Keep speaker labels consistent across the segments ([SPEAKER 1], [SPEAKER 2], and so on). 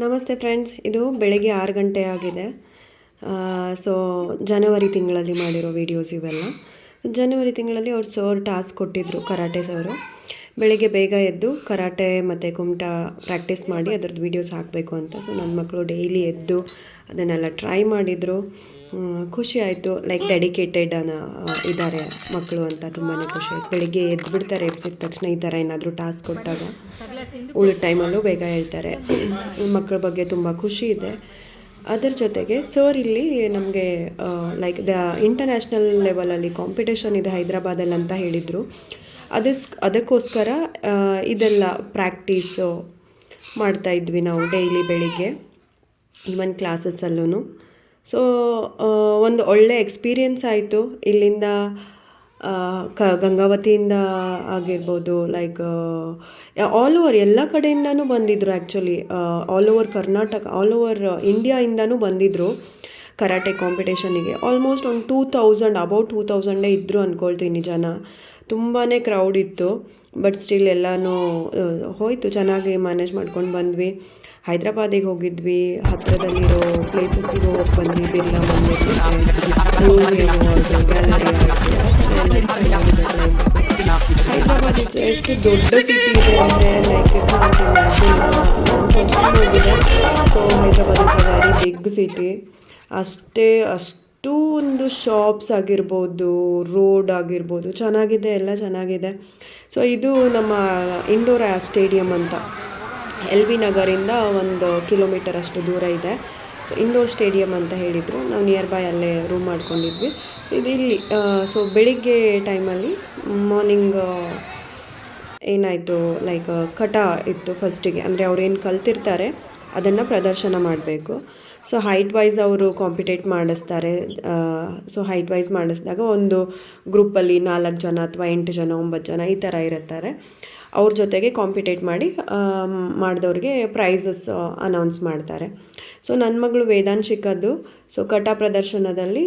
[SPEAKER 1] ನಮಸ್ತೆ ಫ್ರೆಂಡ್ಸ್, ಇದು ಬೆಳಗ್ಗೆ 6 ಗಂಟೆ ಆಗಿದೆ. ಸೊ ಜನವರಿ ತಿಂಗಳಲ್ಲಿ ಮಾಡಿರೋ ವೀಡಿಯೋಸ್ ಇವೆಲ್ಲ. ಜನವರಿ ತಿಂಗಳಲ್ಲಿ ಅವ್ರು ಸರ್ ಟಾಸ್ಕ್ ಕೊಟ್ಟಿದ್ದರು, ಕರಾಟೆ ಸರು. ಬೆಳಿಗ್ಗೆ ಬೇಗ ಎದ್ದು ಕರಾಟೆ ಮತ್ತು ಕುಮಟಾ ಪ್ರಾಕ್ಟೀಸ್ ಮಾಡಿ ಅದರದ್ದು ವೀಡಿಯೋಸ್ ಹಾಕಬೇಕು ಅಂತ. ಸೊ ನನ್ನ ಮಕ್ಕಳು ಡೈಲಿ ಎದ್ದು ಅದನ್ನೆಲ್ಲ ಟ್ರೈ ಮಾಡಿದರು. ಖುಷಿ ಆಯಿತು, ಲೈಕ್ ಡೆಡಿಕೇಟೆಡ್ ಇದ್ದಾರೆ ಮಕ್ಕಳು ಅಂತ ತುಂಬಾ ಖುಷಿ ಆಯಿತು. ಬೆಳಿಗ್ಗೆ ಎದ್ದು ಬಿಡ್ತಾರೆ, ಎಬ್ಸಿದ ತಕ್ಷಣ ಈ ಥರ ಏನಾದರೂ ಟಾಸ್ಕ್ ಕೊಟ್ಟಾಗ ಉಳಿದ ಟೈಮಲ್ಲೂ ಬೇಗ ಹೇಳ್ತಾರೆ. ಮಕ್ಕಳ ಬಗ್ಗೆ ತುಂಬ ಖುಷಿ ಇದೆ. ಅದರ ಜೊತೆಗೆ ಸರ್ ಇಲ್ಲಿ ನಮಗೆ ಲೈಕ್ ಇಂಟರ್ನ್ಯಾಷನಲ್ ಲೆವೆಲಲ್ಲಿ ಕಾಂಪಿಟೇಷನ್ ಇದೆ ಹೈದ್ರಾಬಾದಲ್ಲಿ ಅಂತ ಹೇಳಿದರು. ಅದಕ್ಕೋಸ್ಕರ ಇದೆಲ್ಲ ಪ್ರಾಕ್ಟೀಸು ಮಾಡ್ತಾಯಿದ್ವಿ ನಾವು ಡೈಲಿ ಬೆಳಿಗ್ಗೆ, ಈವನ್ ಕ್ಲಾಸಸ್ಸಲ್ಲೂ. ಸೊ ಒಂದು ಒಳ್ಳೆ ಎಕ್ಸ್ಪೀರಿಯನ್ಸ್ ಆಯಿತು. ಇಲ್ಲಿಂದ ಗಂಗಾವತಿಯಿಂದ ಆಗಿರ್ಬೋದು, ಲೈಕ್ ಆಲ್ ಓವರ್ ಎಲ್ಲ ಕಡೆಯಿಂದನೂ ಬಂದಿದ್ದರು. Actually all over Karnataka, all over ಇಂಡಿಯಾಯಿಂದನೂ ಬಂದಿದ್ದರು ಕರಾಟೆ ಕಾಂಪಿಟೇಷನಿಗೆ. ಆಲ್ಮೋಸ್ಟ್ ಒಂದು 2000 ಅಬೌಟ್ 2000 ಇದ್ದರು ಅಂದ್ಕೊಳ್ತೀನಿ ಜನ. ತುಂಬಾ ಕ್ರೌಡ್ ಇತ್ತು. ಬಟ್ ಸ್ಟಿಲ್ ಎಲ್ಲನೂ ಹೋಯಿತು, ಚೆನ್ನಾಗಿ ಮ್ಯಾನೇಜ್ ಮಾಡ್ಕೊಂಡು ಬಂದ್ವಿ. ಹೈದ್ರಾಬಾದಿಗೆ ಹೋಗಿದ್ವಿ, ಹತ್ತಿರದಲ್ಲಿರೋ ಪ್ಲೇಸಸ್ಸಿಗೆ ಹೋಗಿ ಬಂದ್ವಿ. ಬಿರ್ಲಾ ಮಂದಿರ್, ಹೈದ್ರಾಬಾದ್ ಎಷ್ಟು ದೊಡ್ಡ ಸಿಟಿ ಇದೆ ಅಂದರೆ ಲೈಕ್ ಹೋಗಿದೆ. So Hyderabad is a very big city. ಅಷ್ಟು ಒಂದು ಶಾಪ್ಸ್ ಆಗಿರ್ಬೋದು, ರೋಡ್ ಆಗಿರ್ಬೋದು ಚೆನ್ನಾಗಿದೆ, ಎಲ್ಲ ಚೆನ್ನಾಗಿದೆ. ಸೊ ಇದು ನಮ್ಮ ಇಂಡೋರ್ ಸ್ಟೇಡಿಯಂ ಅಂತ, LB ನಗರಿಂದ 1 ಕಿಲೋಮೀಟರ್ ಅಷ್ಟು ದೂರ ಇದೆ. ಸೊ ಇಂಡೋರ್ ಸ್ಟೇಡಿಯಂ ಅಂತ ಹೇಳಿದರು. ನಾವು ನಿಯರ್ ಬೈ ಅಲ್ಲೇ ರೂಮ್ ಮಾಡ್ಕೊಂಡಿದ್ವಿ. ಸೊ ಇದು ಇಲ್ಲಿ ಸೊ ಬೆಳಿಗ್ಗೆ ಟೈಮಲ್ಲಿ ಮಾರ್ನಿಂಗ್ ಏನಾಯಿತು, ಲೈಕ್ ಕಟ ಇತ್ತು ಫಸ್ಟಿಗೆ. ಅಂದರೆ ಅವ್ರೇನು ಕಲ್ತಿರ್ತಾರೆ ಅದನ್ನು ಪ್ರದರ್ಶನ ಮಾಡಬೇಕು. ಸೊ ಹೈಟ್ ವೈಸ್ ಅವರು ಕಾಂಪಿಟೇಟ್ ಮಾಡಿಸ್ತಾರೆ. ಸೊ ಹೈಟ್ ವೈಸ್ ಮಾಡಿಸಿದಾಗ ಒಂದು ಗ್ರೂಪಲ್ಲಿ 4 ಜನ ಅಥವಾ 8 ಜನ 9 ಜನ ಈ ಥರ ಇರುತ್ತಾರೆ. ಅವ್ರ ಜೊತೆಗೆ ಕಾಂಪಿಟೇಟ್ ಮಾಡಿದವ್ರಿಗೆ ಪ್ರೈಸಸ್ ಅನೌನ್ಸ್ ಮಾಡ್ತಾರೆ. ಸೊ ನನ್ನ ಮಗಳು ವೇದಾಂಶಿಕದ್ದು ಸೊ ಕಟ ಪ್ರದರ್ಶನದಲ್ಲಿ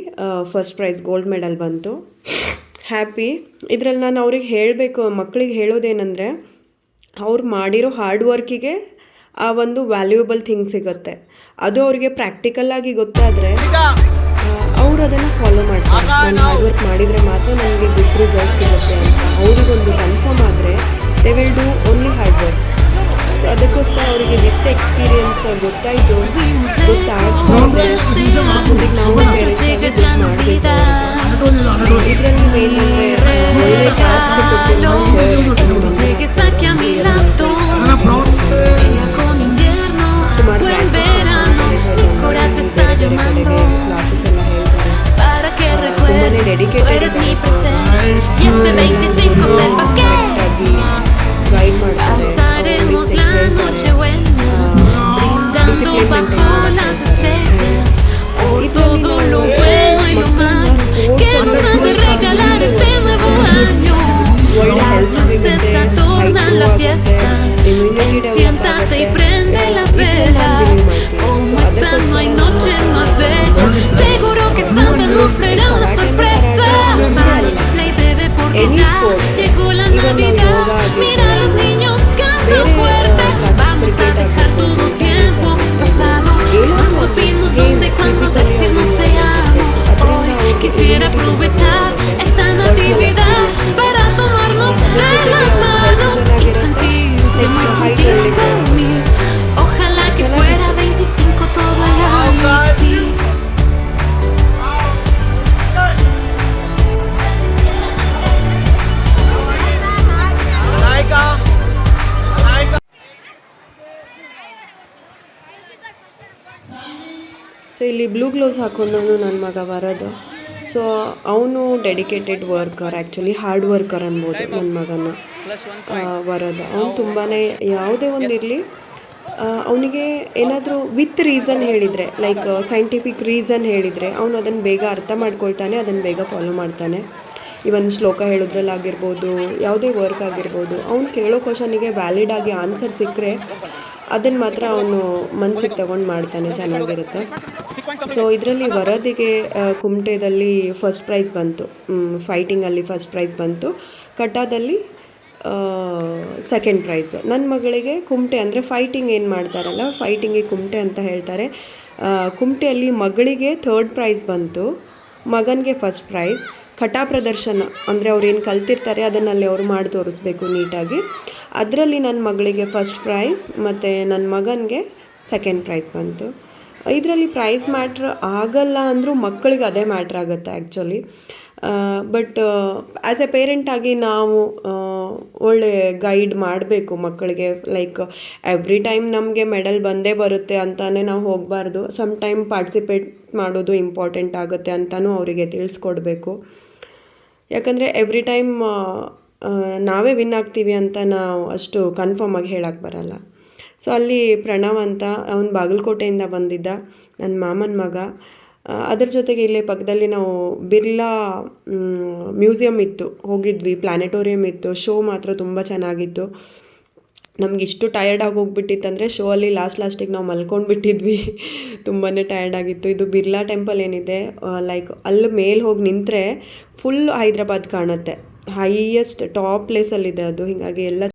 [SPEAKER 1] ಫಸ್ಟ್ ಪ್ರೈಸ್ ಗೋಲ್ಡ್ ಮೆಡಲ್ ಬಂತು. ಹ್ಯಾಪಿ. ಇದರಲ್ಲಿ ನಾನು ಅವ್ರಿಗೆ ಹೇಳಬೇಕು, ಮಕ್ಕಳಿಗೆ ಹೇಳೋದೇನೆಂದರೆ, ಅವ್ರು ಮಾಡಿರೋ ಹಾರ್ಡ್ ವರ್ಕಿಗೆ ಆ ಒಂದು ವ್ಯಾಲ್ಯೂಯಬಲ್ ಥಿಂಗ್ ಸಿಗುತ್ತೆ. ಅದು ಅವ್ರಿಗೆ ಪ್ರಾಕ್ಟಿಕಲ್ಲಾಗಿ ಗೊತ್ತಾದರೆ ಅವರು ಅದನ್ನು ಫಾಲೋ ಮಾಡ್ತಾರೆ. ನಾನು ಹಾರ್ಡ್ ವರ್ಕ್ ಮಾಡಿದರೆ ಮಾತ್ರ ನನಗೆ ಗುಡ್ ರಿಸಲ್ಟ್ ಸಿಗುತ್ತೆ ಅಂತ ಅವ್ರಿಗೊಂದು ಕನ್ಫರ್ಮ್ ಆದರೆ they will do only hard work. So ಅದಕ್ಕೋಸ್ಕರ ಅವರಿಗೆ ವಿತ್ ಎಕ್ಸ್ಪೀರಿಯನ್ಸ್ ಗೊತ್ತಾಯಿತು, ಗೊತ್ತಾಗ್ತದೆ ನಾವು ಮಾಡಬೇಕು. ಇದರಲ್ಲಿ ಮೇನ್ ಒಳ್ಳೆ ಟಾಸ್ಕ್ ಕೊಟ್ಟು ಸುಮಾರು ಕ್ಲಾಸಸ್ ಎಲ್ಲ ಹೇಳ್ತಾರೆ. ತುಂಬಾ ಡೆಡಿಕೇಟೆಡ್ ಗೈಡ್ ಮಾಡ್ತಾರೆ.
[SPEAKER 2] Siéntate y prende las velas. Como esta no hay noche más bella. Seguro que Santa nos traerá una sorpresa. Dale, play bebé, porque ya llegó la Navidad. Mira a los niños cantan fuerte. Vamos a dejar todo tiempo pasado. No supimos dónde, cuándo decirnos te amo. Hoy quisiera aprovechar esta Natividad para tomarnos de las manos y sentir que muy contigo a mí. Ojalá que fuera 25 todo el año, sí.
[SPEAKER 1] So ಇಲ್ಲಿ blue gloves ಹಾಕ್ಕೊಂಡು ನನ್ನ ಮಗ ವರದು. So ಅವನು dedicated worker, actually hard worker ಅನ್ಬೋದು ನನ್ನ ಮಗನ ವರದ. ಅವನು ತುಂಬಾ ಯಾವುದೇ ಒಂದು ಇರಲಿ, ಅವನಿಗೆ ಏನಾದರೂ ವಿತ್ ರೀಸನ್ ಹೇಳಿದರೆ, ಲೈಕ್ ಸೈಂಟಿಫಿಕ್ ರೀಸನ್ ಹೇಳಿದರೆ ಅವನು ಅದನ್ನು ಬೇಗ ಅರ್ಥ ಮಾಡ್ಕೊಳ್ತಾನೆ, ಅದನ್ನು ಬೇಗ ಫಾಲೋ ಮಾಡ್ತಾನೆ. ಇವನ್ ಶ್ಲೋಕ ಹೇಳೋದ್ರಲ್ಲಾಗಿರ್ಬೋದು, ಯಾವುದೇ ವರ್ಕ್ ಆಗಿರ್ಬೋದು, ಅವ್ನು ಕೇಳೋ ಕ್ವಶನಿಗೆ ವ್ಯಾಲಿಡಾಗಿ ಆನ್ಸರ್ ಸಿಕ್ಕರೆ ಅದನ್ನು ಮಾತ್ರ ಅವನು ಮನಸ್ಸಿಗೆ ತಗೊಂಡು ಮಾಡ್ತಾನೆ, ಚೆನ್ನಾಗಿರುತ್ತೆ. ಸೊ ಇದರಲ್ಲಿ ವರದಿಗೆ ಕುಮಟೆದಲ್ಲಿ ಫಸ್ಟ್ ಪ್ರೈಸ್ ಬಂತು, ಫೈಟಿಂಗಲ್ಲಿ ಫಸ್ಟ್ ಪ್ರೈಸ್ ಬಂತು. ಕಟಾದಲ್ಲಿ ಸೆಕೆಂಡ್ ಪ್ರೈಸ್. ನನ್ನ ಮಗಳಿಗೆ ಕುಮಟೆ ಅಂದರೆ ಫೈಟಿಂಗ್ ಏನು ಮಾಡ್ತಾರಲ್ಲ, ಫೈಟಿಂಗಿಗೆ ಕುಮಟೆ ಅಂತ ಹೇಳ್ತಾರೆ. ಕುಮಟೆಯಲ್ಲಿ ಮಗಳಿಗೆ ಥರ್ಡ್ ಪ್ರೈಸ್ ಬಂತು, ಮಗನಿಗೆ ಫಸ್ಟ್ ಪ್ರೈಸ್. ಕಟಾ ಪ್ರದರ್ಶನ ಅಂದರೆ ಅವ್ರು ಏನು ಕಲ್ತಿರ್ತಾರೆ ಅದನ್ನಲ್ಲಿ ಅವರು ಮಾಡಿ ತೋರಿಸ್ಬೇಕು ನೀಟಾಗಿ. ಅದರಲ್ಲಿ ನನ್ನ ಮಗಳಿಗೆ ಫಸ್ಟ್ ಪ್ರೈಸ್ ಮತ್ತು ನನ್ನ ಮಗನಿಗೆ ಸೆಕೆಂಡ್ ಪ್ರೈಸ್ ಬಂತು. ಇದರಲ್ಲಿ ಪ್ರೈಸ್ ಮ್ಯಾಟ್ರ್ ಆಗಲ್ಲ ಅಂದರೂ ಮಕ್ಕಳಿಗೆ ಅದೇ ಮ್ಯಾಟ್ರ್ ಆಗುತ್ತೆ ಆ್ಯಕ್ಚುಲಿ. ಬಟ್ ಆ್ಯಸ್ ಎ ಪೇರೆಂಟಾಗಿ ನಾವು ಒಳ್ಳೆ ಗೈಡ್ ಮಾಡಬೇಕು ಮಕ್ಕಳಿಗೆ. ಲೈಕ್ ಎವ್ರಿ ಟೈಮ್ ನಮಗೆ ಮೆಡಲ್ ಬಂದೇ ಬರುತ್ತೆ ಅಂತಲೇ ನಾವು ಹೋಗಬಾರ್ದು. ಸಮ್ ಟೈಮ್ ಪಾರ್ಟಿಸಿಪೇಟ್ ಮಾಡೋದು ಇಂಪಾರ್ಟೆಂಟ್ ಆಗುತ್ತೆ ಅಂತಲೂ ಅವರಿಗೆ ತಿಳಿಸ್ಕೊಡ್ಬೇಕು. ಯಾಕಂದರೆ ಎವ್ರಿ ಟೈಮ್ ನಾವೇ ವಿನ್ ಆಗ್ತೀವಿ ಅಂತ ನಾವು ಅಷ್ಟು ಕನ್ಫರ್ಮಾಗಿ ಹೇಳಕ್ಕೆ ಬರಲ್ಲ. ಸೊ ಅಲ್ಲಿ ಪ್ರಣವ್ ಅಂತ ಅವನು ಬಾಗಲಕೋಟೆಯಿಂದ ಬಂದಿದ್ದ, ನನ್ನ ಮಾಮನ ಮಗ. ಅದ್ರ ಜೊತೆಗೆ ಇಲ್ಲೇ ಪಕ್ಕದಲ್ಲಿ ನಾವು ಬಿರ್ಲಾ ಮ್ಯೂಸಿಯಮ್ ಇತ್ತು, ಹೋಗಿದ್ವಿ. ಪ್ಲಾನೆಟೋರಿಯಮ್ ಇತ್ತು. ಶೋ ಮಾತ್ರ ತುಂಬ ಚೆನ್ನಾಗಿತ್ತು. ನಮಗಿಷ್ಟು ಟಯರ್ಡ್ ಆಗಿ ಹೋಗ್ಬಿಟ್ಟಿತ್ತಂದರೆ ಶೋ ಅಲ್ಲಿ ಲಾಸ್ಟಿಗೆ ನಾವು ಮಲ್ಕೊಂಡ್ಬಿಟ್ಟಿದ್ವಿ. ತುಂಬಾ ಟಯರ್ಡ್ ಆಗಿತ್ತು. ಇದು ಬಿರ್ಲಾ ಟೆಂಪಲ್ ಏನಿದೆ, ಲೈಕ್ ಅಲ್ಲಿ ಮೇಲೆ ಹೋಗಿ ನಿಂತರೆ ಫುಲ್ ಹೈದ್ರಾಬಾದ್ ಕಾಣುತ್ತೆ. ಹೈಯೆಸ್ಟ್ ಟಾಪ್ ಪ್ಲೇಸಲ್ಲಿದೆ ಅದು. ಹೀಗಾಗಿ ಎಲ್ಲ